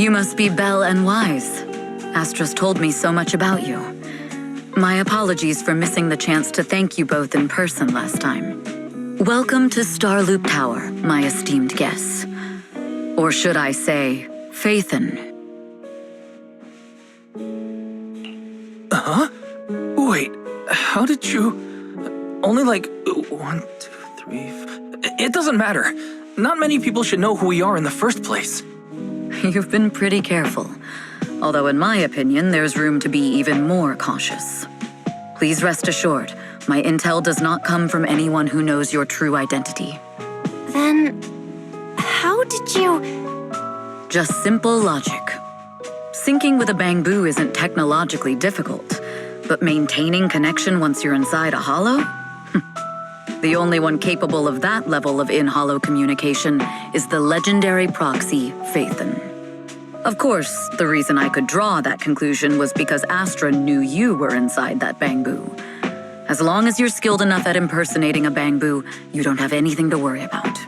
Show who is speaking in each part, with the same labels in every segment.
Speaker 1: You must be Belle and Wise. Astra's told me so much about you. My apologies for missing the chance to thank you both in person last time. Welcome to Starloop Tower, my esteemed guests. Or should I say, Faithen.
Speaker 2: Huh? Wait, how did you... Only like 1, 2, 3... It doesn't matter. Not many people should know who we are in the first place.
Speaker 1: You've been pretty careful. Although in my opinion, there's room to be even more cautious. Please rest assured, my intel does not come from anyone who knows your true identity.
Speaker 3: Then... how did you...
Speaker 1: Just simple logic. Syncing with a bamboo isn't technologically difficult, but maintaining connection once you're inside a hollow? The only one capable of that level of in-hollow communication is the legendary proxy, Faithen. Of course, the reason I could draw that conclusion was because Astra knew you were inside that bamboo. As long as you're skilled enough at impersonating a bamboo, you don't have anything to worry about.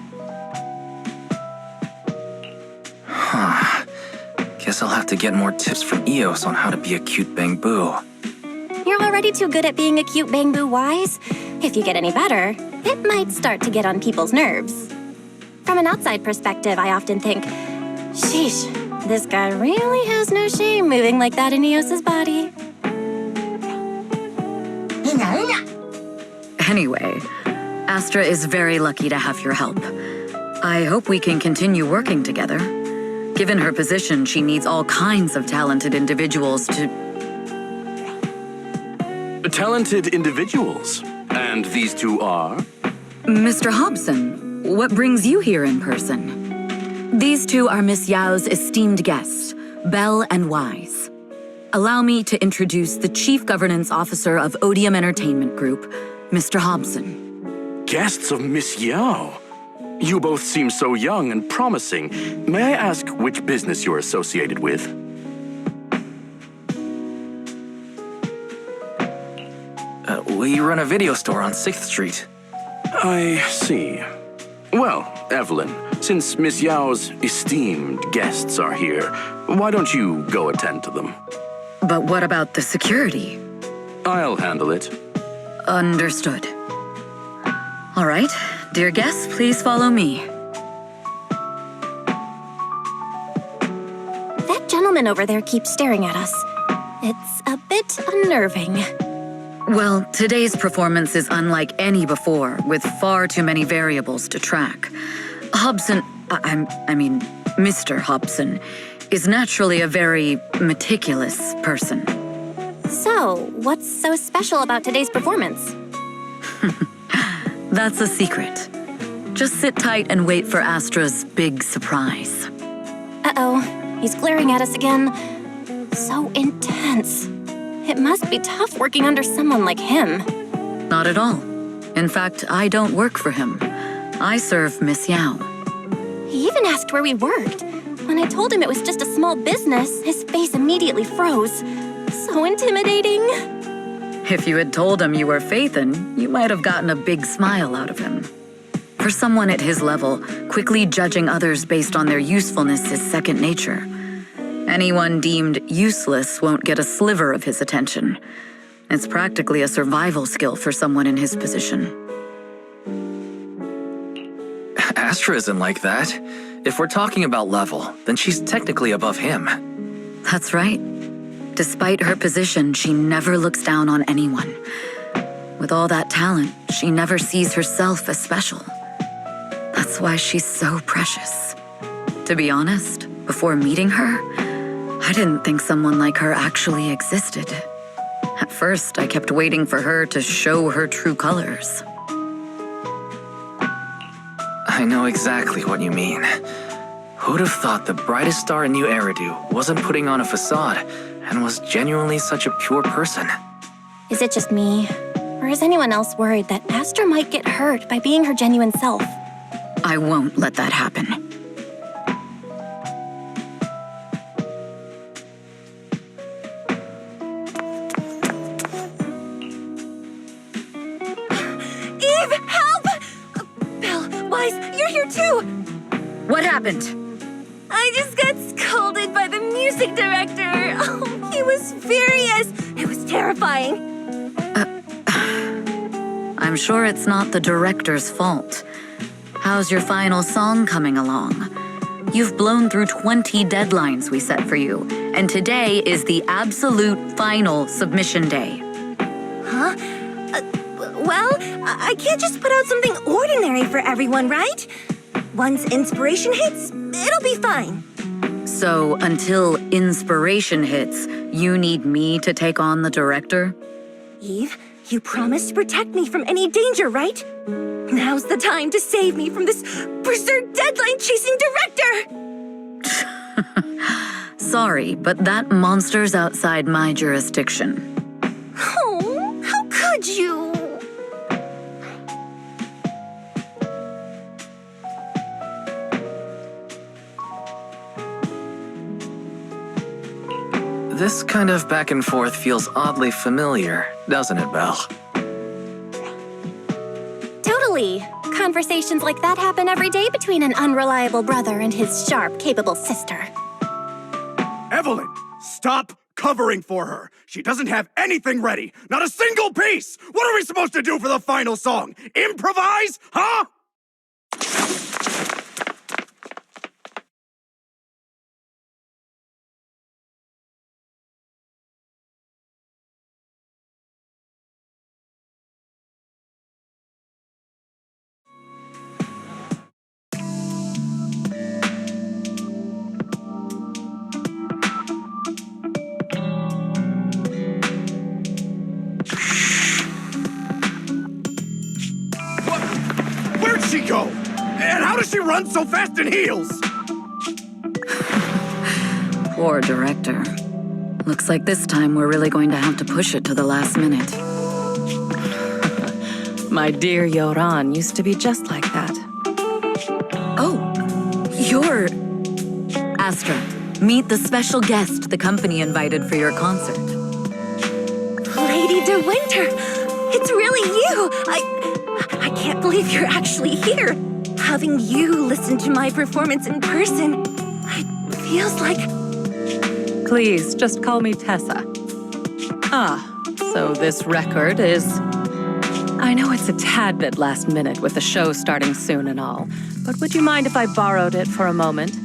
Speaker 2: Huh. Guess I'll have to get more tips from Eos on how to be a cute bamboo.
Speaker 3: You're already too good at being a cute bamboo, Wise. If you get any better, it might start to get on people's nerves. From an outside perspective, I often think, sheesh, this guy really has no shame moving like that in Eos's body.
Speaker 1: Anyway, Astra is very lucky to have your help. I hope we can continue working together. Given her position, she needs all kinds of talented individuals to...
Speaker 4: Talented individuals? And these two are?
Speaker 1: Mr. Hobson, what brings you here in person? These two are Miss Yao's esteemed guests, Belle and Wise. Allow me to introduce the Chief Governance Officer of Odium Entertainment Group, Mr. Hobson.
Speaker 4: Guests of Miss Yao? You both seem so young and promising. May I ask which business you're associated with?
Speaker 2: We run a video store on 6th Street.
Speaker 4: I see. Well, Evelyn, since Miss Yao's esteemed guests are here, why don't you go attend to them?
Speaker 1: But what about the security?
Speaker 4: I'll handle it.
Speaker 1: Understood. All right, dear guests, please follow me.
Speaker 3: That gentleman over there keeps staring at us. It's a bit unnerving.
Speaker 1: Well, today's performance is unlike any before, with far too many variables to track. Hobson, I mean, Mr. Hobson, is naturally a very meticulous person.
Speaker 3: So, what's so special about today's performance?
Speaker 1: That's a secret. Just sit tight and wait for Astra's big surprise.
Speaker 3: Uh-oh, he's glaring at us again. So intense. It must be tough working under someone like him.
Speaker 1: Not at all. In fact, I don't work for him. I serve Miss Yao.
Speaker 3: He even asked where we worked. When I told him it was just a small business, his face immediately froze. So intimidating.
Speaker 1: If you had told him you were Faithen, you might have gotten a big smile out of him. For someone at his level, quickly judging others based on their usefulness is second nature. Anyone deemed useless won't get a sliver of his attention. It's practically a survival skill for someone in his position.
Speaker 2: Astra isn't like that. If we're talking about level, then she's technically above him.
Speaker 1: That's right. Despite her position, she never looks down on anyone. With all that talent, she never sees herself as special. That's why she's so precious. To be honest, before meeting her, I didn't think someone like her actually existed. At first, I kept waiting for her to show her true colors.
Speaker 2: I know exactly what you mean. Who'd have thought the brightest star in New Eridu wasn't putting on a facade and was genuinely such a pure person?
Speaker 3: Is it just me? Or is anyone else worried that Astra might get hurt by being her genuine self?
Speaker 1: I won't let that happen.
Speaker 3: Eve, help! Belle, Wise, you're here too!
Speaker 1: What happened?
Speaker 3: I just got scolded by the music director! Oh, he was furious! It was terrifying.
Speaker 1: I'm sure it's not the director's fault. How's your final song coming along? You've blown through 20 deadlines we set for you, and today is the absolute final submission day.
Speaker 3: Huh? Well, I can't just put out something ordinary for everyone, right? Once inspiration hits, it'll be fine.
Speaker 1: So, until inspiration hits, you need me to take on the director?
Speaker 3: Eve, you promised to protect me from any danger, right? Now's the time to save me from this berserk deadline-chasing director!
Speaker 1: Sorry, but that monster's outside my jurisdiction.
Speaker 3: Oh, how could you?
Speaker 2: This kind of back and forth feels oddly familiar, doesn't it, Belle?
Speaker 3: Totally. Conversations like that happen every day between an unreliable brother and his sharp, capable sister.
Speaker 5: Evelyn, stop covering for her. She doesn't have anything ready. Not a single piece. What are we supposed to do for the final song? Improvise? Huh? Where'd she go? And how does she run so fast in heels?
Speaker 1: Poor director. Looks like this time we're really going to have to push it to the last minute.
Speaker 6: My dear Yoran used to be just like that.
Speaker 1: Oh, you're... Astra, meet the special guest the company invited for your concert.
Speaker 3: Lady De Winter! It's really you! I can't believe you're actually here. Having you listen to my performance in person, it feels like...
Speaker 6: Please, just call me Tessa. Ah, so this record is... I know it's a tad bit last minute with the show starting soon and all, but would you mind if I borrowed it for a moment?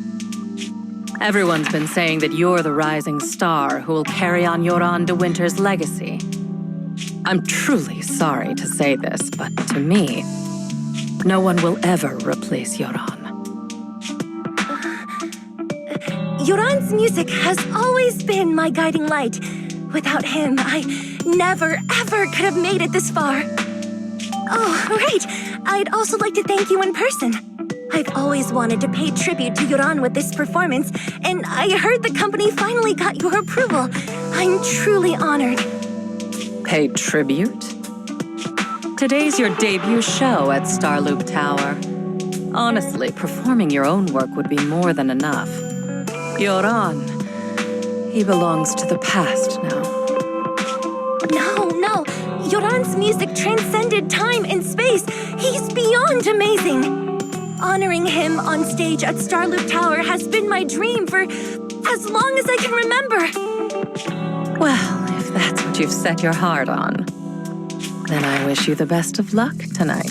Speaker 6: Everyone's been saying that you're the rising star who will carry on Yoran De Winter's legacy. I'm truly sorry to say this, but to me, no one will ever replace Yoran.
Speaker 3: Yoran's music has always been my guiding light. Without him, I never, ever could have made it this far. Oh, right. I'd also like to thank you in person. I've always wanted to pay tribute to Yoran with this performance, and I heard the company finally got your approval. I'm truly honored.
Speaker 6: Pay tribute? Today's your debut show at Starloop Tower. Honestly, performing your own work would be more than enough. Yoran, he belongs to the past now.
Speaker 3: No. Yoran's music transcended time and space. He's beyond amazing. Honoring him on stage at Starloop Tower has been my dream for as long as I can remember.
Speaker 6: Well, if that's what you've set your heart on, then I wish you the best of luck tonight.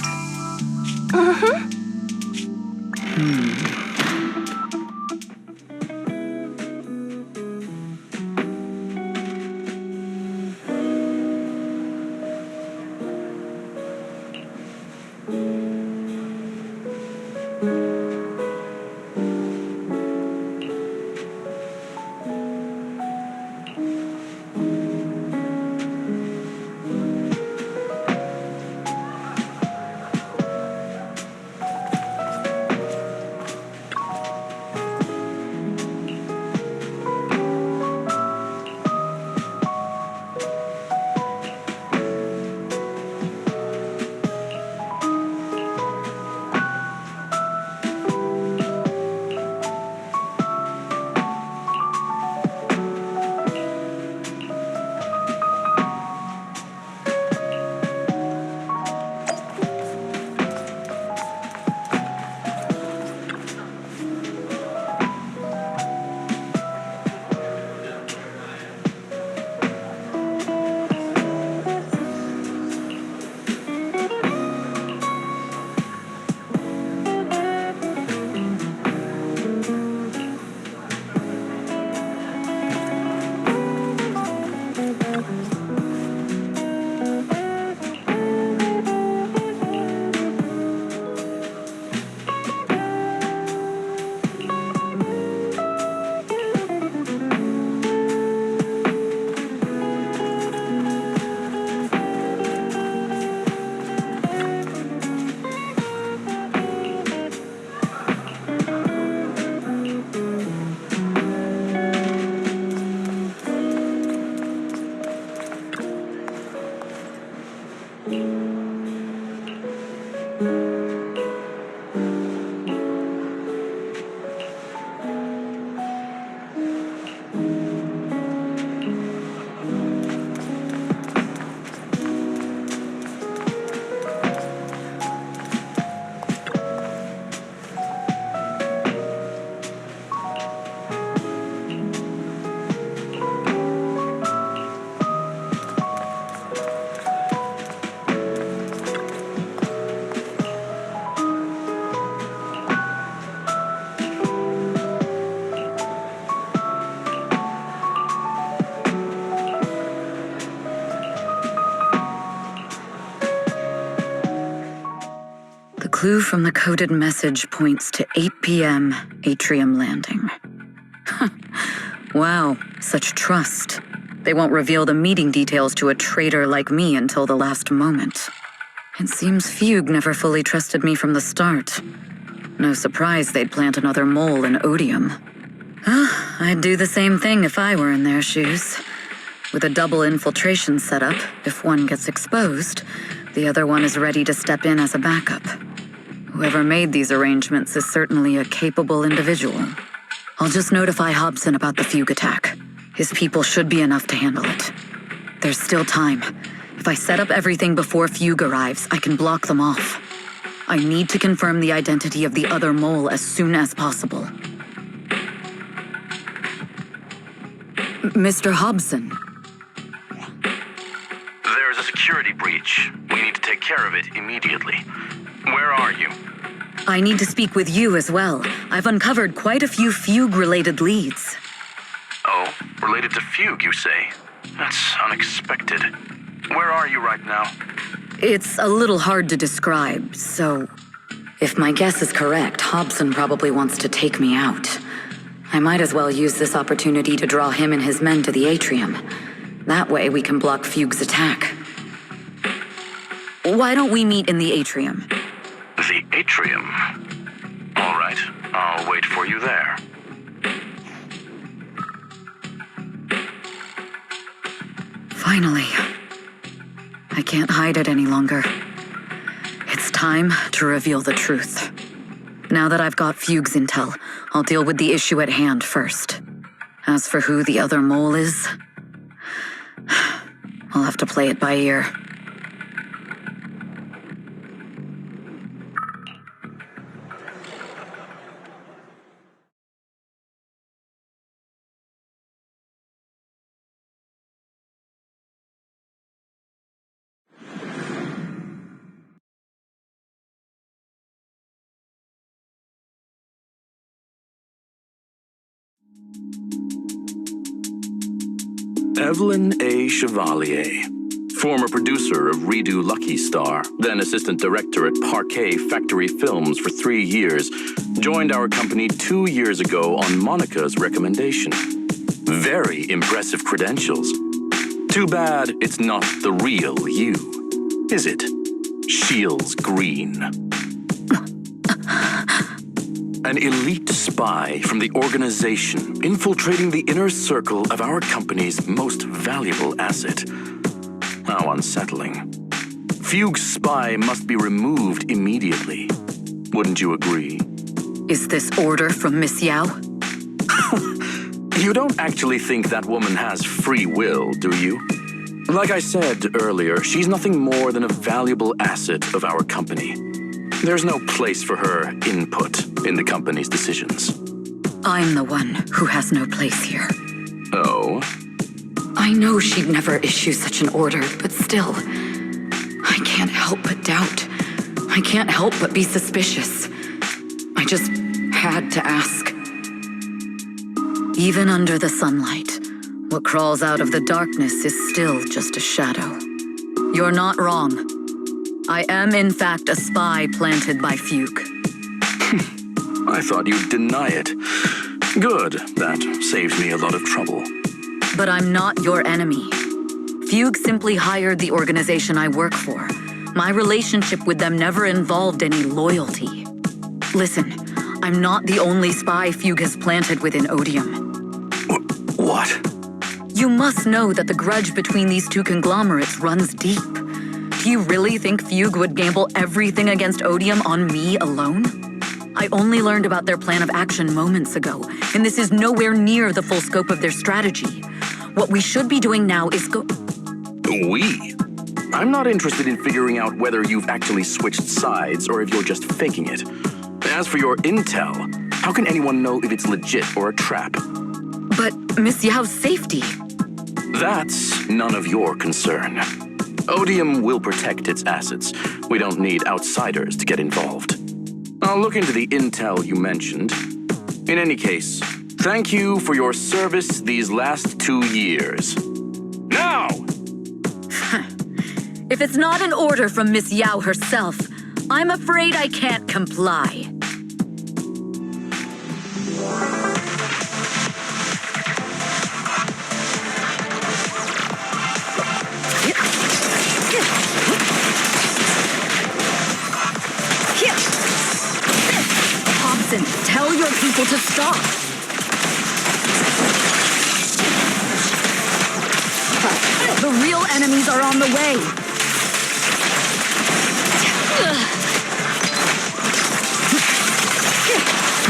Speaker 1: The clue from the coded message points to 8 p.m. Atrium Landing. Wow, such trust. They won't reveal the meeting details to a traitor like me until the last moment. It seems Fugue never fully trusted me from the start. No surprise they'd plant another mole in Odium. I'd do the same thing if I were in their shoes. With a double infiltration setup, if one gets exposed, the other one is ready to step in as a backup. Whoever made these arrangements is certainly a capable individual. I'll just notify Hobson about the Fugue attack. His people should be enough to handle it. There's still time. If I set up everything before Fugue arrives, I can block them off. I need to confirm the identity of the other mole as soon as possible. Mr. Hobson.
Speaker 4: There's a security breach. We need to take care of it immediately. Where are you?
Speaker 1: I need to speak with you as well. I've uncovered quite a few Fugue-related leads.
Speaker 4: Oh, related to Fugue, you say? That's unexpected. Where are you right now?
Speaker 1: It's a little hard to describe, so... If my guess is correct, Hobson probably wants to take me out. I might as well use this opportunity to draw him and his men to the atrium. That way we can block Fugue's attack. Why don't we meet in the atrium?
Speaker 4: The atrium? All right, I'll wait for you there.
Speaker 1: Finally. I can't hide it any longer. It's time to reveal the truth. Now that I've got Fugue's intel, I'll deal with the issue at hand first. As for who the other mole is, I'll have to play it by ear.
Speaker 4: Evelyn A. Chevalier, former producer of Redo Lucky Star, then assistant director at Parquet Factory Films for 3 years, joined our company 2 years ago on Monica's recommendation. Very impressive credentials. Too bad it's not the real you, is it? Shields Green. An elite spy from the organization infiltrating the inner circle of our company's most valuable asset. How unsettling. Fugue's spy must be removed immediately. Wouldn't you agree?
Speaker 1: Is this order from Miss Yao?
Speaker 4: You don't actually think that woman has free will, do you? Like I said earlier, she's nothing more than a valuable asset of our company. There's no place for her input in the company's decisions.
Speaker 1: I'm the one who has no place here.
Speaker 4: Oh?
Speaker 1: I know she'd never issue such an order, but still, I can't help but doubt. I can't help but be suspicious. I just had to ask. Even under the sunlight, what crawls out of the darkness is still just a shadow. You're not wrong. I am, in fact, a spy planted by Fugue.
Speaker 4: I thought you'd deny it. Good, that saves me a lot of trouble.
Speaker 1: But I'm not your enemy. Fugue simply hired the organization I work for. My relationship with them never involved any loyalty. Listen, I'm not the only spy Fugue has planted within Odium.
Speaker 4: What?
Speaker 1: You must know that the grudge between these two conglomerates runs deep. Do you really think Fugue would gamble everything against Odium on me alone? I only learned about their plan of action moments ago, and this is nowhere near the full scope of their strategy. What we should be doing now is
Speaker 4: We? I'm not interested in figuring out whether you've actually switched sides or if you're just faking it. As for your intel, how can anyone know if it's legit or a trap?
Speaker 1: But Miss Yao's safety.
Speaker 4: That's none of your concern. Odium will protect its assets. We don't need outsiders to get involved. I'll look into the intel you mentioned. In any case, thank you for your service these last 2 years. Now!
Speaker 1: If it's not an order from Miss Yao herself, I'm afraid I can't comply. Hobson, tell your people to stop. The real enemies are on the way.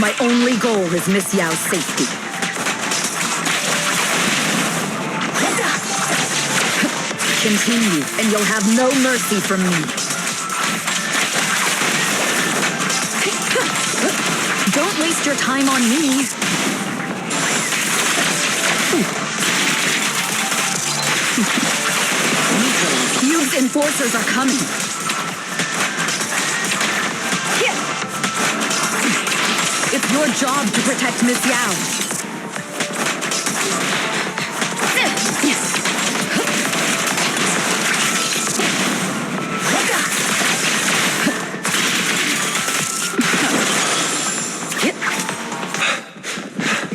Speaker 1: My only goal is Miss Yao's safety. Continue, and you'll have no mercy from me. Don't waste your time on me. Fugue's enforcers are coming. It's your job to protect Miss Yao.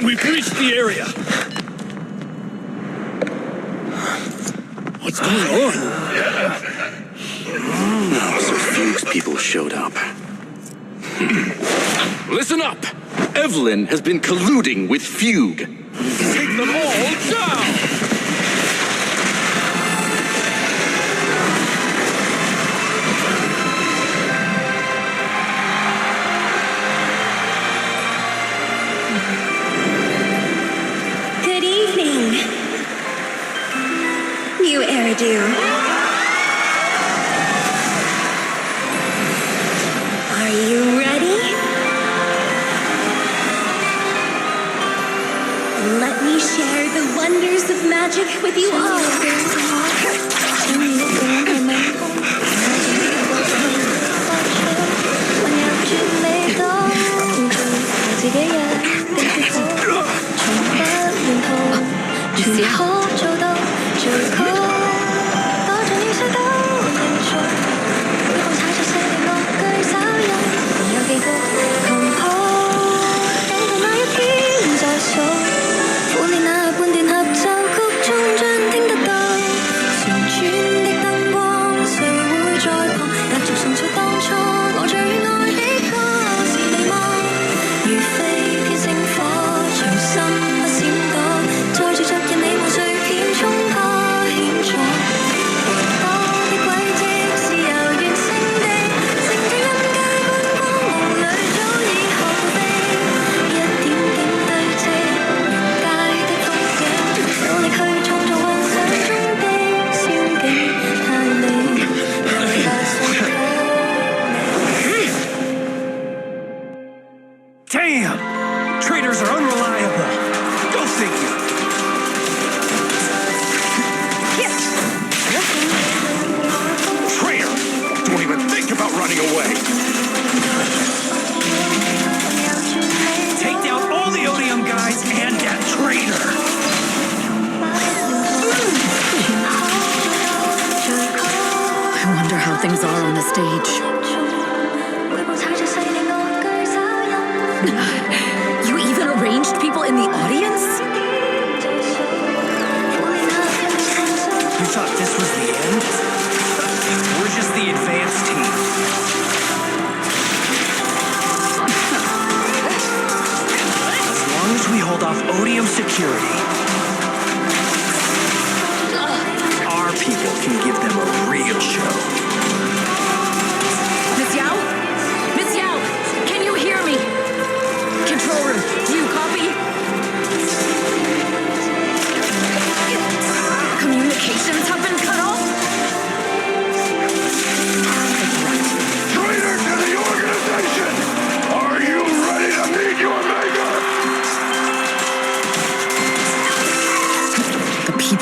Speaker 7: We've reached the area. What's going on?
Speaker 4: So Fugue's people showed up. Listen up! Evelyn has been colluding with Fugue.
Speaker 7: Take them all down!
Speaker 8: Good evening. New Eridu. Are you ready? Let me share the wonders of magic with you all.
Speaker 2: Damn! Traitors are unreliable. Go figure.
Speaker 5: Traitor! Don't even think about running away!
Speaker 2: Take down all the Odium guys and that traitor.
Speaker 1: I wonder how things are on the stage. You even arranged people in the audience?
Speaker 2: You thought this was the end? We're just the advanced team. As long as we hold off Odium security, our people can give them a real show.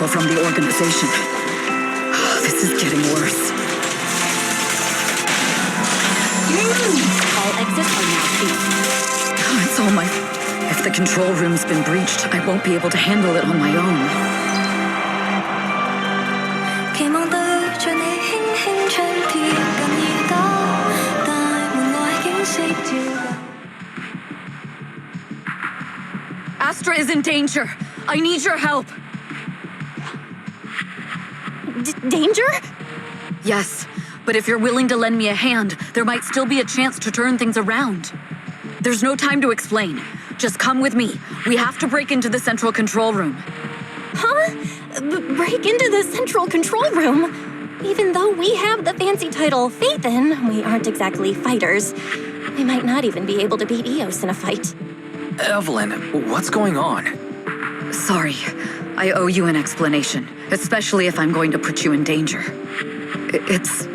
Speaker 1: people from the organization. This is getting worse.
Speaker 3: All exits are now free.
Speaker 1: It's all my... If the control room's been breached, I won't be able to handle it on my own. Astra is in danger. I need your help.
Speaker 3: Danger?
Speaker 1: Yes, but if you're willing to lend me a hand, there might still be a chance to turn things around. There's no time to explain. Just come with me. We have to break into the central control room.
Speaker 3: Huh? Break into the central control room? Even though we have the fancy title Faithin, we aren't exactly fighters. We might not even be able to beat Eos in a fight.
Speaker 2: Evelyn, what's going on?
Speaker 1: Sorry, I owe you an explanation, especially if I'm going to put you in danger. It's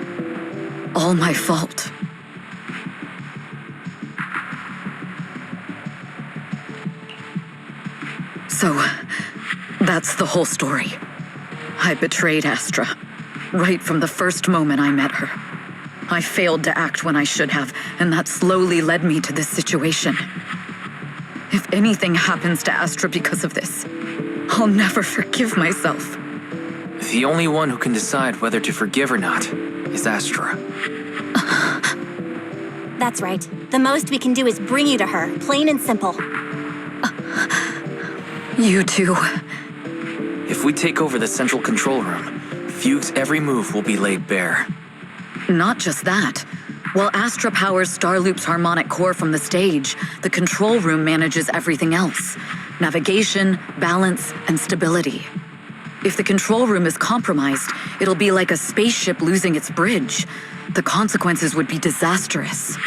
Speaker 1: all my fault. So, that's the whole story. I betrayed Astra, right from the first moment I met her. I failed to act when I should have, and that slowly led me to this situation. If anything happens to Astra because of this, I'll never forgive myself.
Speaker 2: The only one who can decide whether to forgive or not is Astra.
Speaker 3: That's right. The most we can do is bring you to her, plain and simple.
Speaker 1: You too.
Speaker 2: If we take over the central control room, Fugue's every move will be laid bare.
Speaker 1: Not just that. While Astra powers Starloop's harmonic core from the stage, the control room manages everything else. Navigation, balance, and stability. If the control room is compromised, it'll be like a spaceship losing its bridge. The consequences would be disastrous.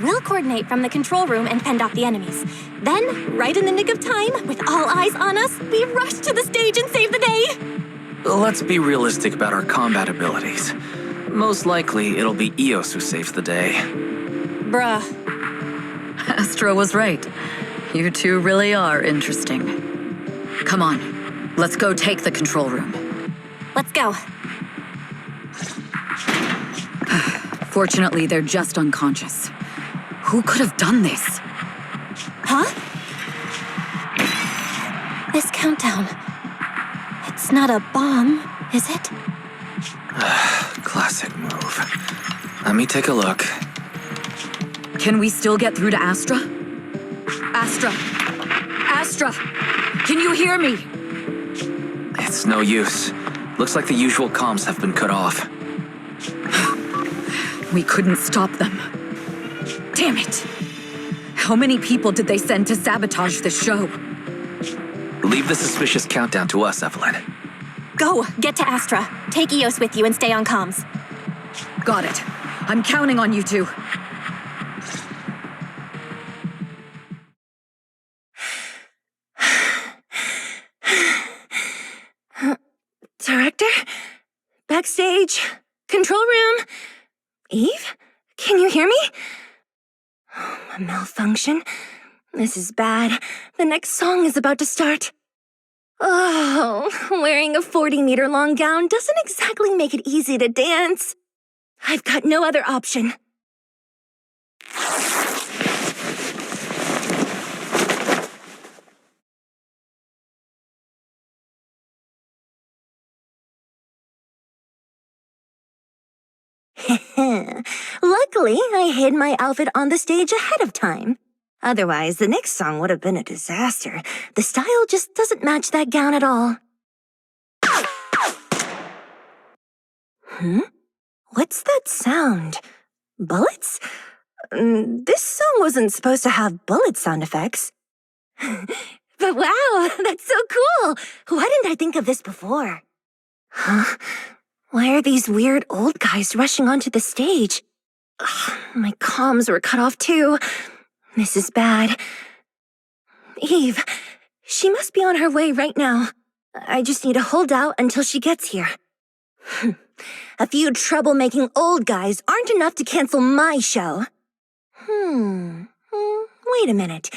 Speaker 3: We'll coordinate from the control room and fend off the enemies. Then, right in the nick of time, with all eyes on us, we rush to the stage and save the day!
Speaker 2: Let's be realistic about our combat abilities. Most likely, it'll be Eos who saves the day.
Speaker 3: Bruh.
Speaker 1: Astra was right. You two really are interesting. Come on, let's go take the control room.
Speaker 3: Let's go.
Speaker 1: Fortunately, they're just unconscious. Who could have done this?
Speaker 3: Huh? This countdown. It's not a bomb, is it?
Speaker 2: Classic move. Let me take a look.
Speaker 1: Can we still get through to Astra? Astra! Astra! Can you hear me?
Speaker 2: It's no use. Looks like the usual comms have been cut off.
Speaker 1: We couldn't stop them. Damn it! How many people did they send to sabotage this show?
Speaker 2: Leave the suspicious countdown to us, Evelyn.
Speaker 3: Go! Get to Astra. Take Eos with you and stay on comms.
Speaker 1: Got it. I'm counting on you two.
Speaker 9: Director? Backstage? Control room? Eve? Can you hear me? A malfunction? This is bad. The next song is about to start. Oh, wearing a 40-meter-long gown doesn't exactly make it easy to dance. I've got no other option. Luckily, I hid my outfit on the stage ahead of time. Otherwise, the next song would have been a disaster. The style just doesn't match that gown at all. What's that sound? Bullets? This song wasn't supposed to have bullet sound effects. But wow, that's so cool! Why didn't I think of this before? Huh? Why are these weird old guys rushing onto the stage? Ugh, my comms were cut off too. This is bad. Eve, she must be on her way right now. I just need to hold out until she gets here. A few troublemaking old guys aren't enough to cancel my show. Wait a minute.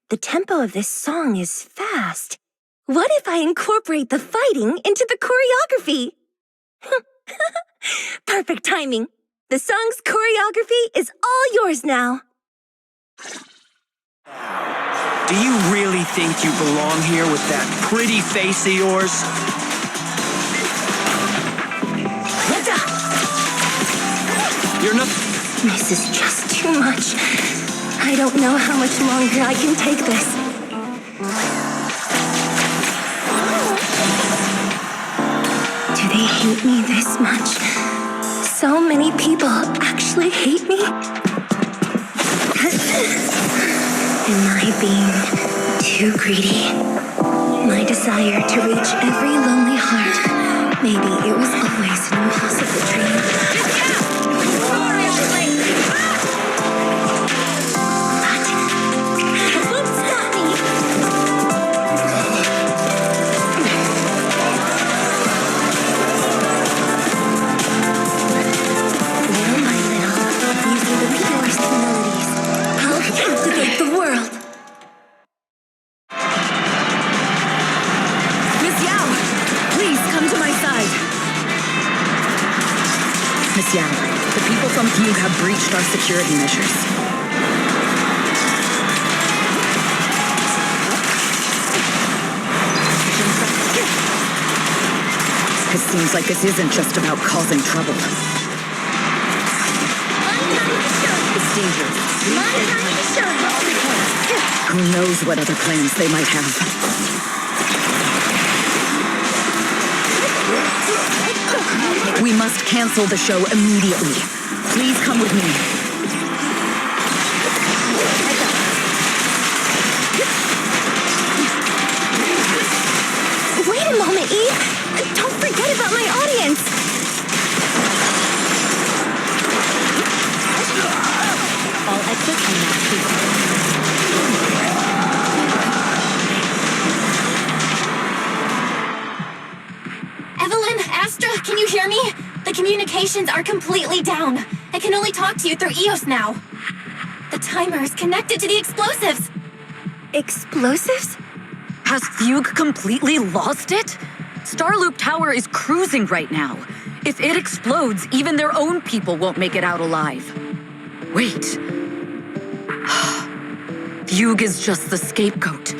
Speaker 9: The tempo of this song is fast. What if I incorporate the fighting into the choreography? Perfect timing. The song's choreography is all yours now.
Speaker 10: Do you really think you belong here with that pretty face of yours? You're not...
Speaker 9: This is just too much. I don't know how much longer I can take this. Do they hate me this much? So many people actually hate me? Am I being too greedy? My desire to reach every lonely heart. Maybe it was always an impossible dream. Captivate the world.
Speaker 1: Miss Yao, please come to my side. Miss Yao, the people from Fugue have breached our security measures. It seems like this isn't just about causing trouble. It's dangerous. Who knows what other plans they might have? We must cancel the show immediately. Please come with me.
Speaker 9: Wait a moment, Eve. Don't forget about my audience. All exits are now free.
Speaker 3: Evelyn, Astra, can you hear me? The communications are completely down. I can only talk to you through EOS now. The timer is connected to the explosives.
Speaker 9: Explosives?
Speaker 1: Has Fugue completely lost it? Starloop Tower is cruising right now. If it explodes, even their own people won't make it out alive. Wait. Fugue is just the scapegoat.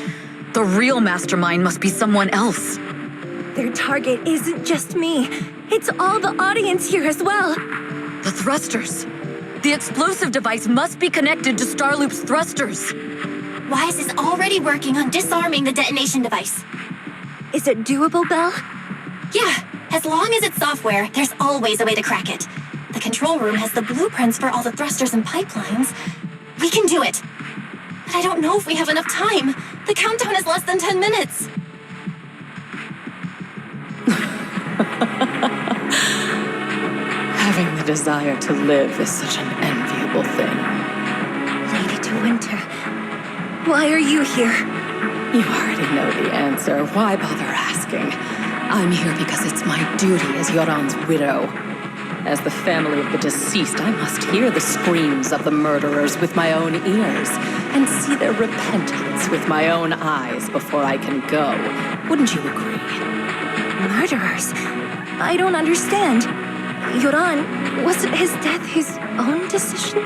Speaker 1: The real mastermind must be someone else.
Speaker 9: Their target isn't just me. It's all the audience here as well.
Speaker 1: The thrusters. The explosive device must be connected to Starloop's thrusters.
Speaker 3: Wise is already working on disarming the detonation device.
Speaker 9: Is it doable, Belle?
Speaker 3: Yeah, as long as it's software, there's always a way to crack it. The control room has the blueprints for all the thrusters and pipelines. We can do it. But I don't know if we have enough time. The countdown is less than 10 minutes.
Speaker 6: Having the desire to live is such an enviable thing.
Speaker 9: Lady De Winter, why are you here?
Speaker 6: You already know the answer. Why bother asking? I'm here because it's my duty as Yoran's widow. As the family of the deceased, I must hear the screams of the murderers with my own ears and see their repentance with my own eyes before I can go. Wouldn't you agree?
Speaker 9: Murderers? I don't understand. Yoran, wasn't his death his own decision?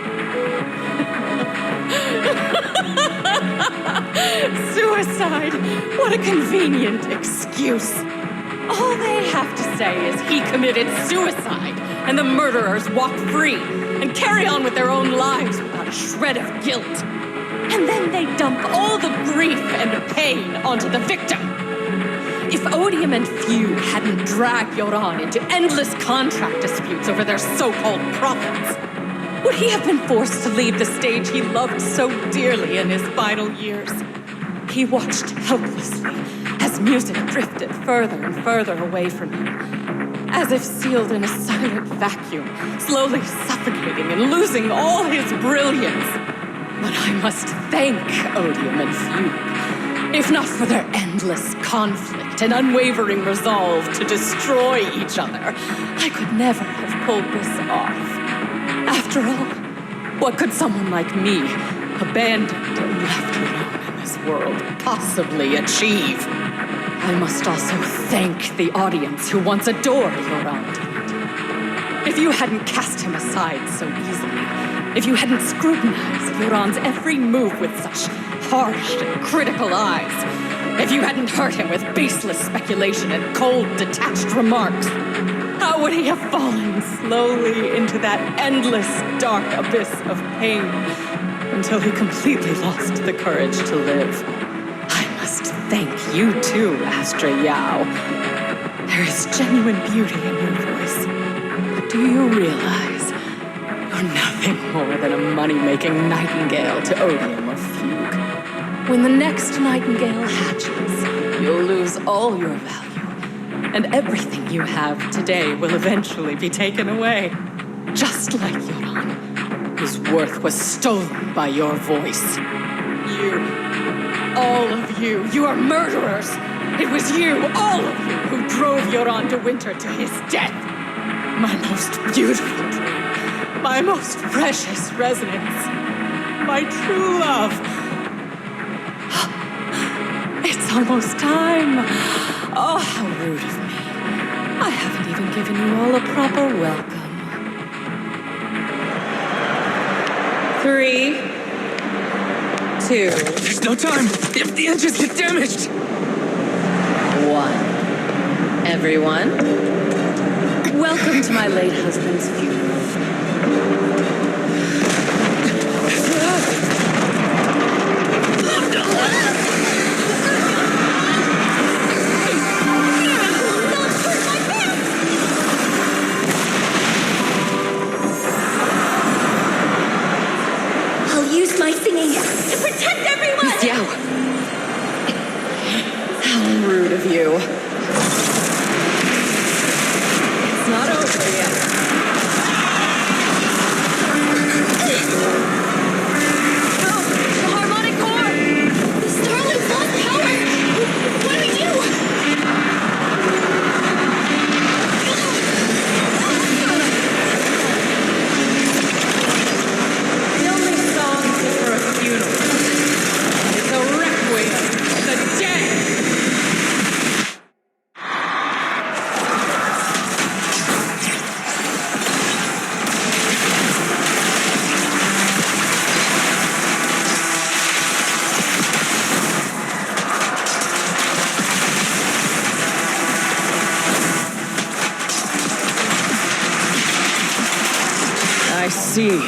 Speaker 6: Suicide! What a convenient excuse. All they have to say is he committed suicide, and the murderers walk free and carry on with their own lives without a shred of guilt. And then they dump all the grief and pain onto the victim. If Odium and Fugue hadn't dragged Yoran into endless contract disputes over their so-called profits, would he have been forced to leave the stage he loved so dearly in his final years? He watched helplessly as music drifted further and further away from him, as if sealed in a silent vacuum, slowly suffocating and losing all his brilliance. But I must thank Odium and Fugue, if not for their endless conflict and unwavering resolve to destroy each other, I could never have pulled this off. After all, what could someone like me, abandoned and left alone in this world, possibly achieve? I must also thank the audience who once adored Yoran. If you hadn't cast him aside so easily, if you hadn't scrutinized Yoran's every move with such harsh and critical eyes, if you hadn't hurt him with baseless speculation and cold, detached remarks, how would he have fallen slowly into that endless, dark abyss of pain until he completely lost the courage to live? I must thank you too, Astra Yao. There is genuine beauty in your voice. But do you realize you're nothing more than a money-making nightingale to odium or fugue? When the next nightingale hatches, you'll lose all your value. And everything you have today will eventually be taken away. Just like Yoran, whose worth was stolen by your voice. You, all of you, you are murderers! It was you, all of you, who drove Yoran de Winter to his death! My most beautiful dream, my most precious resonance, my true love. It's almost time. Oh, how rude of me. I haven't even given you all a proper welcome. 3, 2.
Speaker 2: There's no time! If the engines get damaged!
Speaker 6: 1. Everyone, welcome to my late husband's funeral.
Speaker 8: My singing to protect everyone!
Speaker 6: Miss Yao! How rude of you. It's not over yet. Oh, the harmonic core!
Speaker 8: The Starling's lost power! What do we do?
Speaker 6: The only song for a funeral. It's a requiem of the dead! I see.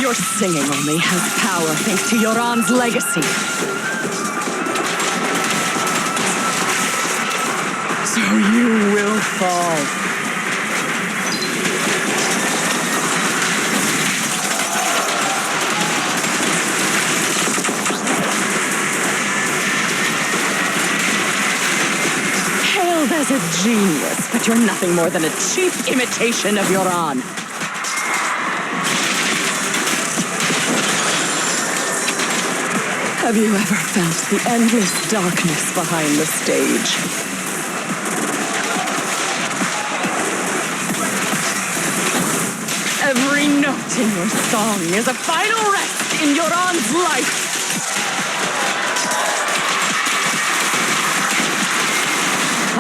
Speaker 6: Your singing only has power thanks to Yoran's legacy. So you will fall. Hailed as a genius, but you're nothing more than a cheap imitation of Yoran. Have you ever felt the endless darkness behind the stage? Every note in your song is a final rest in Yoran's life.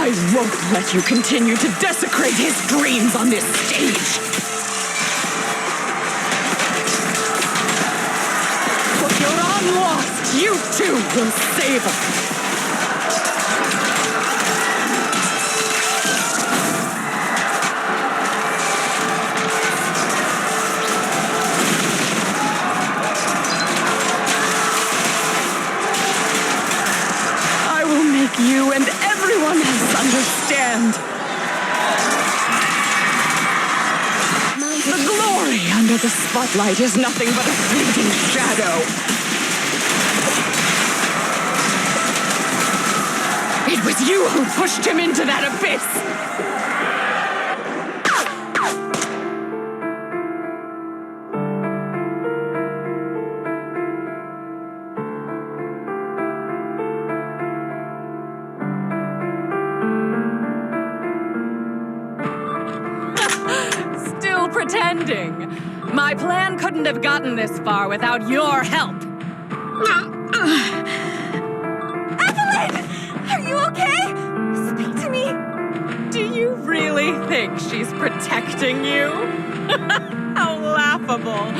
Speaker 6: I won't let you continue to desecrate his dreams on this stage. What Yoran lost, you too will savor. I will make you and everyone else understand. The glory under the spotlight is nothing but a fleeting shadow. It was you who pushed him into that abyss! Still pretending. My plan couldn't have gotten this far without your help.
Speaker 9: Evelyn! okay? Speak to me.
Speaker 6: Do you really think she's protecting you? How laughable.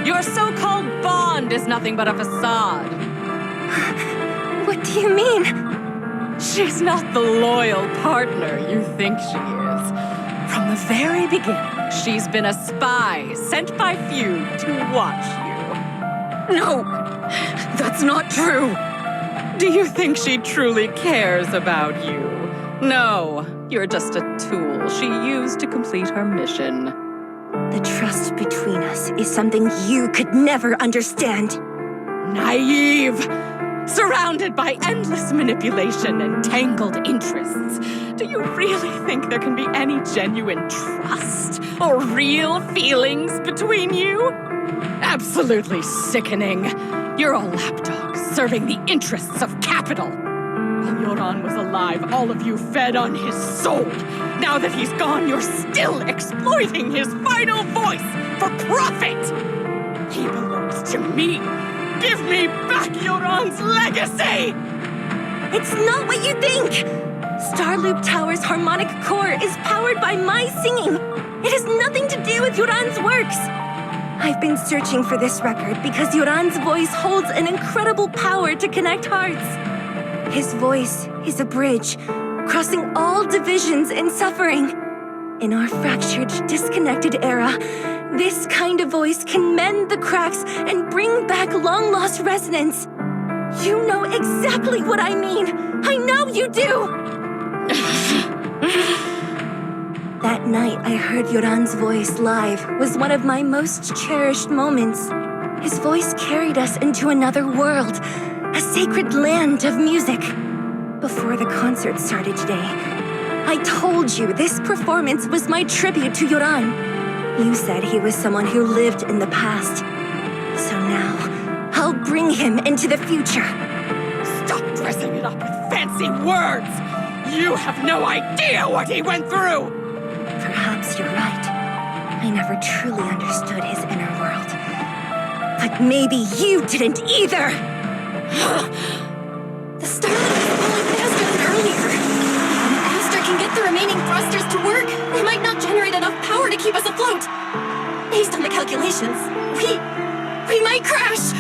Speaker 6: Your so-called bond is nothing but a facade.
Speaker 9: What do you mean?
Speaker 6: She's not the loyal partner you think she is. From the very beginning, she's been a spy sent by few to watch you.
Speaker 1: No, that's not true.
Speaker 6: Do you think she truly cares about you? No, you're just a tool she used to complete her mission.
Speaker 9: The trust between us is something you could never understand.
Speaker 6: Naive! Surrounded by endless manipulation and tangled interests. Do you really think there can be any genuine trust or real feelings between you? Absolutely sickening. You're a lapdog serving the interests of capital. While Yoran was alive, all of you fed on his soul. Now that he's gone, you're still exploiting his final voice for profit. He belongs to me. Give me back Yoran's legacy!
Speaker 9: It's not what you think! Starloop Tower's harmonic core is powered by my singing. It has nothing to do with Yoran's works. I've been searching for this record because Yoran's voice holds an incredible power to connect hearts. His voice is a bridge, crossing all divisions and suffering. In our fractured, disconnected era, this kind of voice can mend the cracks and bring back long-lost resonance. You know exactly what I mean. I know you do! That night I heard Yoran's voice live was one of my most cherished moments. His voice carried us into another world, a sacred land of music. Before the concert started today, I told you this performance was my tribute to Yoran. You said he was someone who lived in the past. So now, I'll bring him into the future.
Speaker 6: Stop dressing it up with fancy words! You have no idea what he went through!
Speaker 9: Perhaps you're right. I never truly understood his inner world. But maybe you didn't either!
Speaker 8: The Starlight is falling faster than earlier. If Astra can get the remaining thrusters to work, they might not generate enough power to keep us afloat. Based on the calculations, we might crash.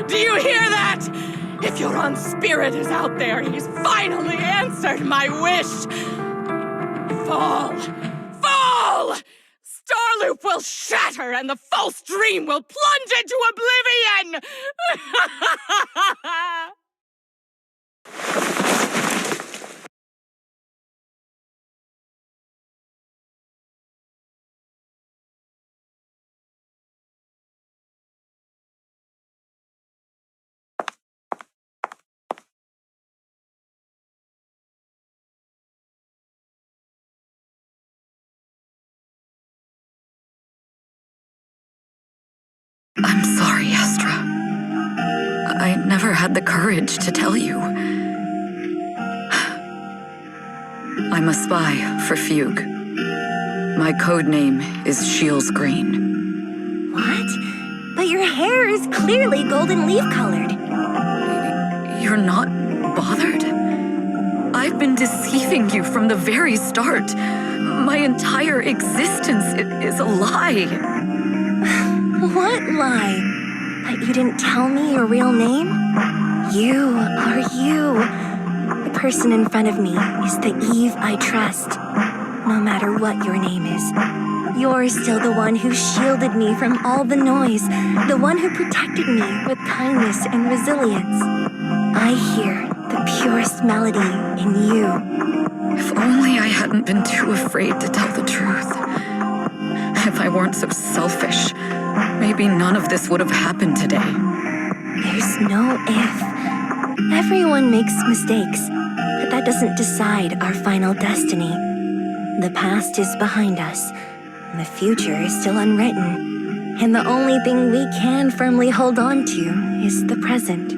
Speaker 6: Do you hear that? If Yoran's spirit is out there, he's finally answered my wish. Fall! Fall! Starloop will shatter and the false dream will plunge into oblivion!
Speaker 1: I'm sorry, Astra. I never had the courage to tell you. I'm a spy for Fugue. My code name is Shields Green.
Speaker 9: What? But your hair is clearly golden leaf-colored.
Speaker 1: You're not bothered? I've been deceiving you from the very start. My entire existence is a lie.
Speaker 9: What lie? That you didn't tell me your real name? You are you. The person in front of me is the Eve I trust. No matter what your name is, you're still the one who shielded me from all the noise, the one who protected me with kindness and resilience. I hear the purest melody in you.
Speaker 1: If only I hadn't been too afraid to tell the truth. If I weren't so selfish, maybe none of this would have happened today.
Speaker 9: There's no if. Everyone makes mistakes, but that doesn't decide our final destiny. The past is behind us, and the future is still unwritten. And the only thing we can firmly hold on to is the present.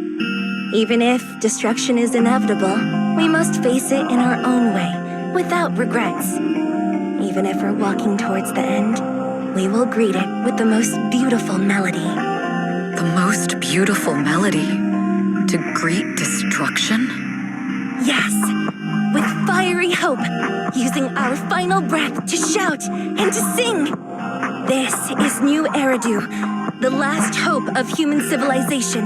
Speaker 9: Even if destruction is inevitable, we must face it in our own way, without regrets. Even if we're walking towards the end, we will greet it with the most beautiful melody.
Speaker 1: The The most beautiful melody to greet destruction?
Speaker 9: Yes, with fiery hope, using our final breath to shout and to sing. This is New Eridu, the last hope of human civilization.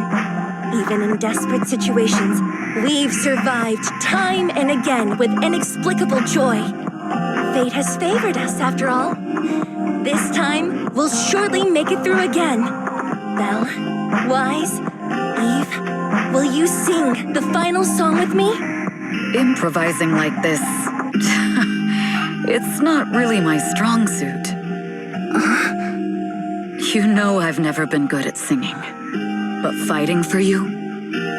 Speaker 9: Even in desperate situations, we've survived time and again with inexplicable joy. Fate has favored us, after all. This time, we'll surely make it through again. Belle, Wise, Eve, will you sing the final song with me?
Speaker 1: Improvising like this, it's not really my strong suit. You know I've never been good at singing, but fighting for you,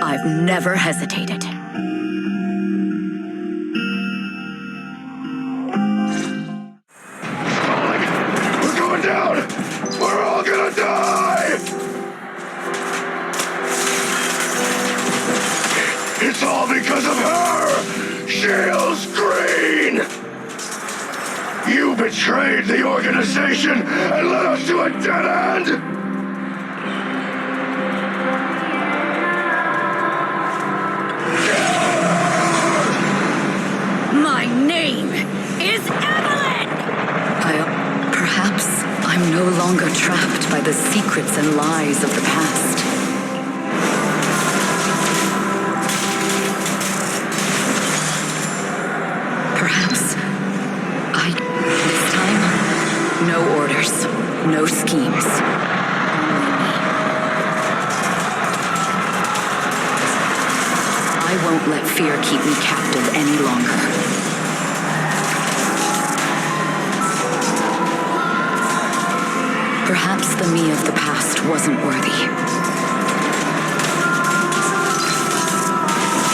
Speaker 1: I've never hesitated.
Speaker 5: We're going down! We're all gonna die! It's all because of her! Shields Green! You betrayed the organization and led us to a dead end!
Speaker 1: My name is Evelyn! Perhaps I'm no longer trapped by the secrets and lies of the past. Perhaps this time, no orders, no schemes. I won't let fear keep me captive any longer. Perhaps the me of the past wasn't worthy.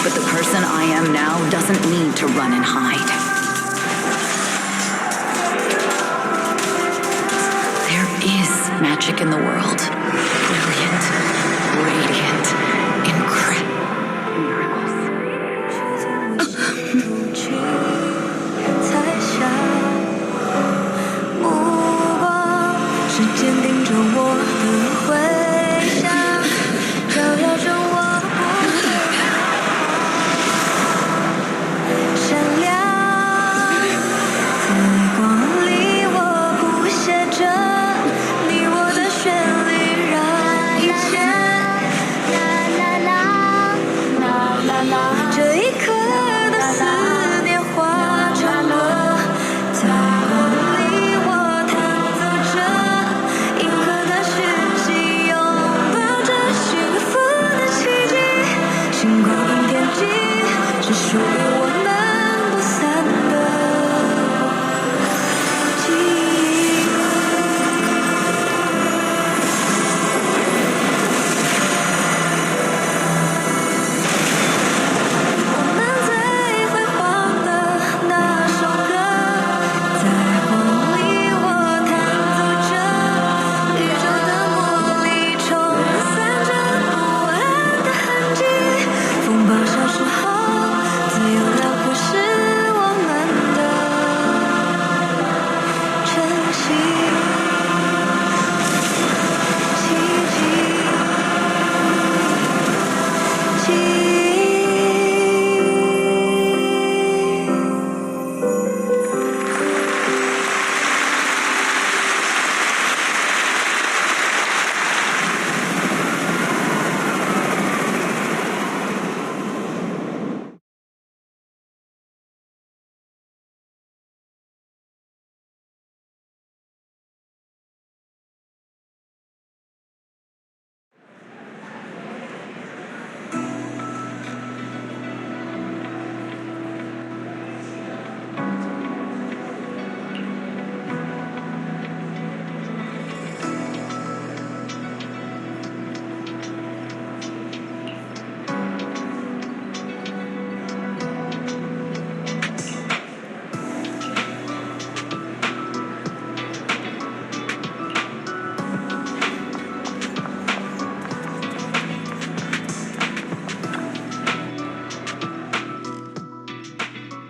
Speaker 1: But the person I am now doesn't need to run and hide. There is magic in the world. Brilliant, radiant, incredible.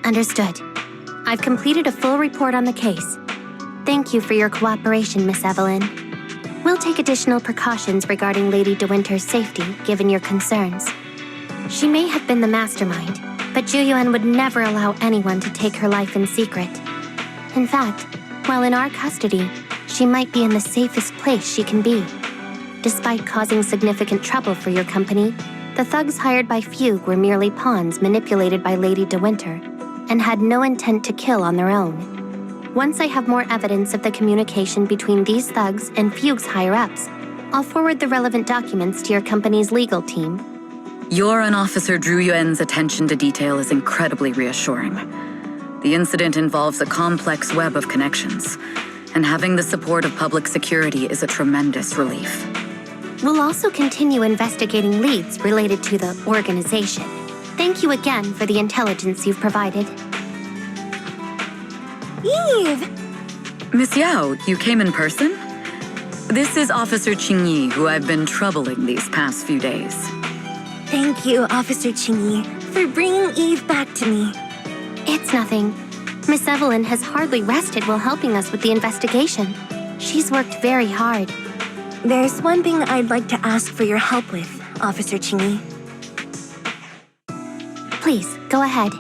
Speaker 3: Understood. I've completed a full report on the case. Thank you for your cooperation, Miss Evelyn. We'll take additional precautions regarding Lady De Winter's safety, given your concerns. She may have been the mastermind, but Juyuan would never allow anyone to take her life in secret. In fact, while in our custody, she might be in the safest place she can be. Despite causing significant trouble for your company, the thugs hired by Fugue were merely pawns manipulated by Lady De Winter, and had no intent to kill on their own. Once I have more evidence of the communication between these thugs and Fugue's higher-ups, I'll forward the relevant documents to your company's legal team.
Speaker 1: Your and Officer Zhu Yuan's attention to detail is incredibly reassuring. The incident involves a complex web of connections, and having the support of public security is a tremendous relief.
Speaker 3: We'll also continue investigating leads related to the organization. Thank you again for the intelligence you've provided.
Speaker 9: Eve!
Speaker 1: Miss Yao, you came in person? This is Officer Qingyi, who I've been troubling these past few days.
Speaker 9: Thank you, Officer Qingyi, for bringing Eve back to me.
Speaker 3: It's nothing. Miss Evelyn has hardly rested while helping us with the investigation. She's worked very hard.
Speaker 9: There's one thing I'd like to ask for your help with, Officer Qingyi.
Speaker 3: Please, go ahead.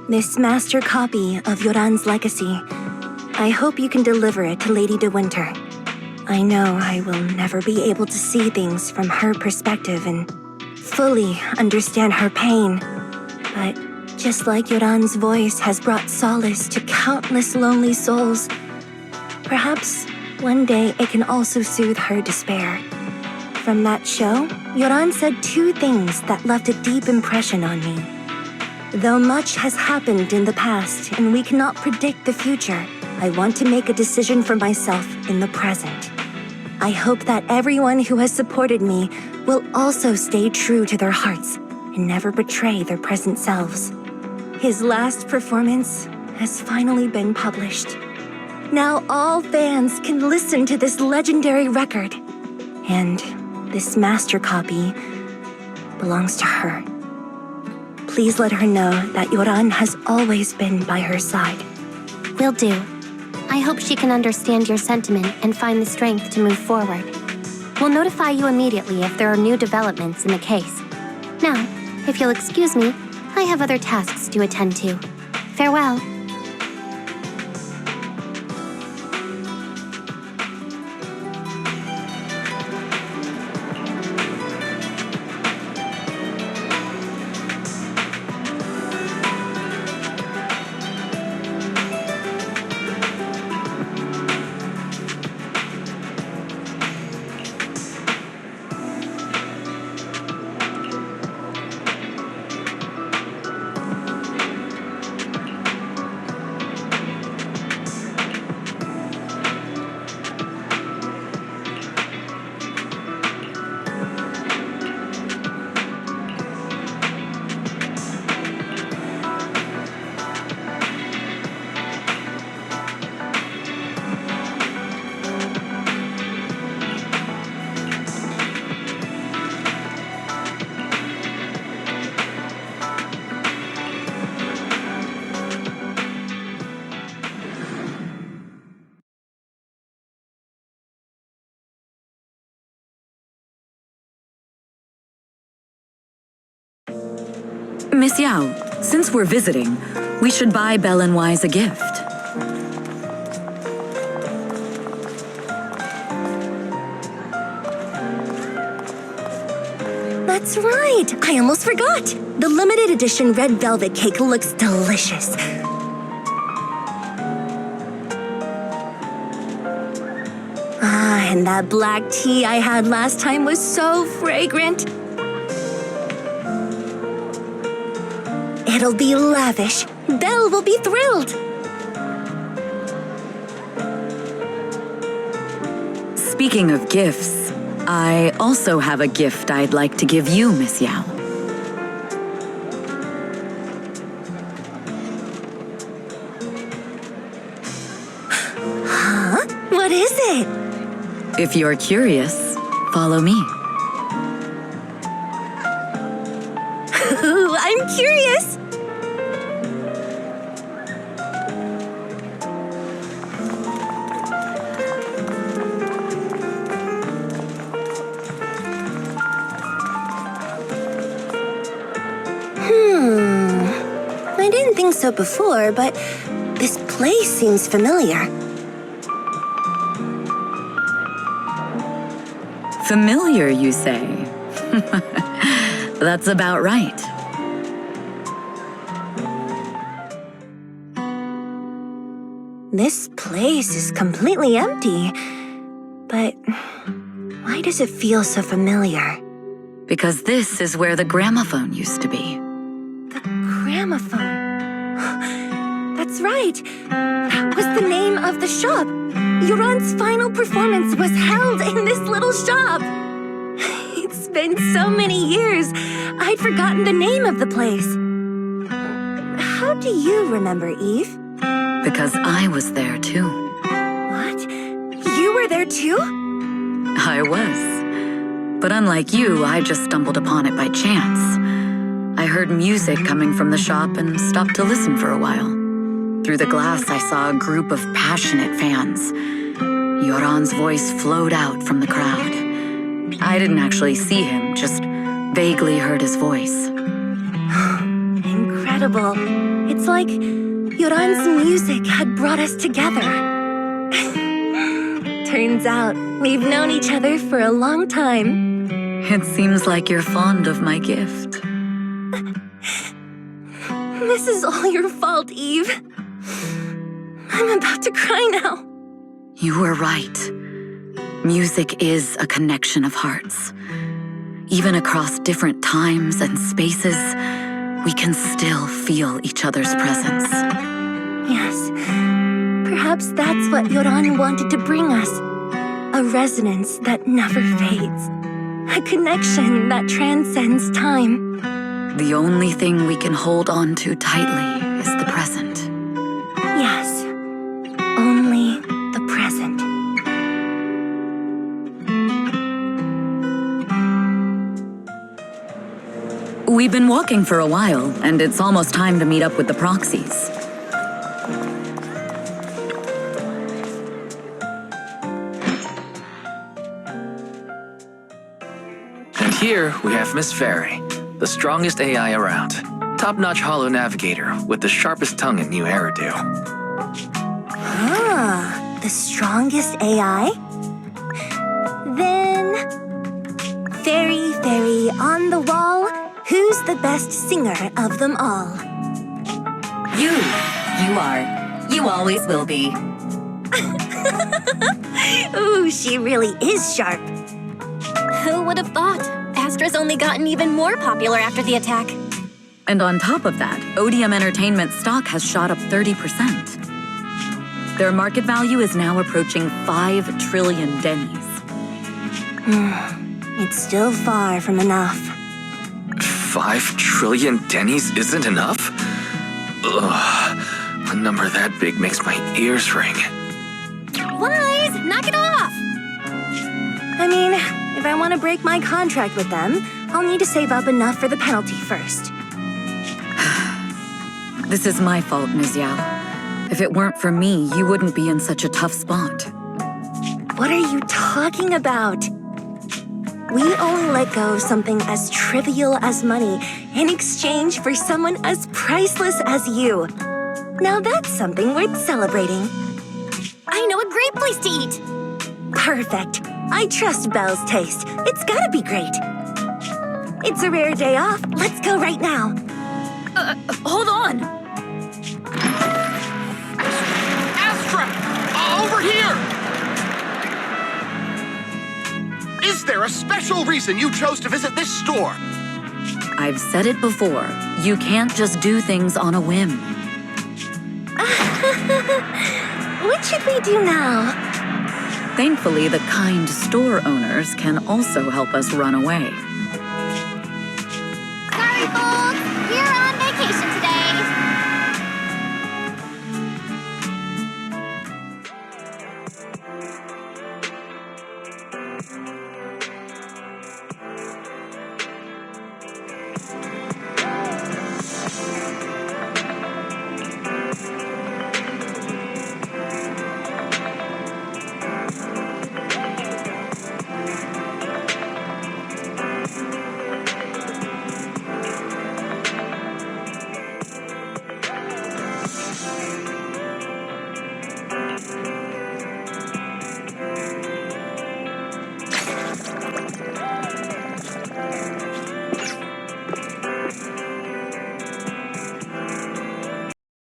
Speaker 9: This master copy of Yoran's legacy. I hope you can deliver it to Lady De Winter. I know I will never be able to see things from her perspective and fully understand her pain. But just like Yoran's voice has brought solace to countless lonely souls, perhaps one day it can also soothe her despair. From that show, Yoran said two things that left a deep impression on me. Though much has happened in the past and we cannot predict the future, I want to make a decision for myself in the present. I hope that everyone who has supported me will also stay true to their hearts and never betray their present selves. His last performance has finally been published. Now all fans can listen to this legendary record. And this master copy belongs to her. Please let her know that Yoran has always been by her side.
Speaker 3: Will do. I hope she can understand your sentiment and find the strength to move forward. We'll notify you immediately if there are new developments in the case. Now, if you'll excuse me, I have other tasks to attend to. Farewell.
Speaker 1: Miss Yao, since we're visiting, we should buy Belle and Wise a gift.
Speaker 9: That's right! I almost forgot! The limited edition red velvet cake looks delicious. Ah, and that black tea I had last time was so fragrant. It'll be lavish. Belle will be thrilled.
Speaker 1: Speaking of gifts, I also have a gift I'd like to give you, Miss Yao.
Speaker 9: Huh? What is it?
Speaker 1: If you're curious, follow me.
Speaker 9: Ooh, I'm curious. so before, but this place seems familiar.
Speaker 1: Familiar, you say? That's about right.
Speaker 9: This place is completely empty, but why does it feel so familiar?
Speaker 1: Because this is where the gramophone used to be.
Speaker 9: The gramophone. That's right. That was the name of the shop. Yoran's final performance was held in this little shop. It's been so many years, I'd forgotten the name of the place. How do you remember, Eve?
Speaker 1: Because I was there too.
Speaker 9: What? You were there too?
Speaker 1: I was. But unlike you, I just stumbled upon it by chance. I heard music coming from the shop and stopped to listen for a while. Through the glass, I saw a group of passionate fans. Yoran's voice flowed out from the crowd. I didn't actually see him, just vaguely heard his voice.
Speaker 9: Incredible. It's like Yoran's music had brought us together. Turns out, we've known each other for a long time.
Speaker 1: It seems like you're fond of my gift.
Speaker 9: This is all your fault, Eve. I'm about to cry now.
Speaker 1: You were right. Music is a connection of hearts. Even across different times and spaces, we can still feel each other's presence.
Speaker 9: Yes. Perhaps that's what Yoran wanted to bring us. A resonance that never fades. A connection that transcends time.
Speaker 1: The only thing we can hold on to tightly is the present.
Speaker 9: Yes. Only the present.
Speaker 1: We've been walking for a while, and it's almost time to meet up with the proxies.
Speaker 2: And here we have Miss Fairy, the strongest AI around. Top-notch holo navigator with the sharpest tongue and new hairdo.
Speaker 9: Ah, the strongest AI? Then... Fairy, fairy on the wall, who's the best singer of them all?
Speaker 11: You are. You always will be.
Speaker 9: Ooh, she really is sharp.
Speaker 3: Who would have thought? Astra's only gotten even more popular after the attack.
Speaker 1: And on top of that, Odium Entertainment stock has shot up 30%. Their market value is now approaching 5 trillion dennies.
Speaker 9: It's still far from enough.
Speaker 2: 5 trillion dennies isn't enough? Ugh, a number that big makes my ears ring.
Speaker 3: Wise, knock it off!
Speaker 9: I mean, if I want to break my contract with them, I'll need to save up enough for the penalty first.
Speaker 1: This is my fault, Ms. Yao. If it weren't for me, you wouldn't be in such a tough spot.
Speaker 9: What are you talking about? We only let go of something as trivial as money in exchange for someone as priceless as you. Now that's something worth celebrating.
Speaker 3: I know a great place to eat!
Speaker 9: Perfect. I trust Belle's taste. It's gotta be great. It's a rare day off. Let's go right now.
Speaker 3: Hold on!
Speaker 12: Astra! Over here! Is there a special reason you chose to visit this store?
Speaker 1: I've said it before. You can't just do things on a whim.
Speaker 9: What should we do now?
Speaker 1: Thankfully, the kind store owners can also help us run away.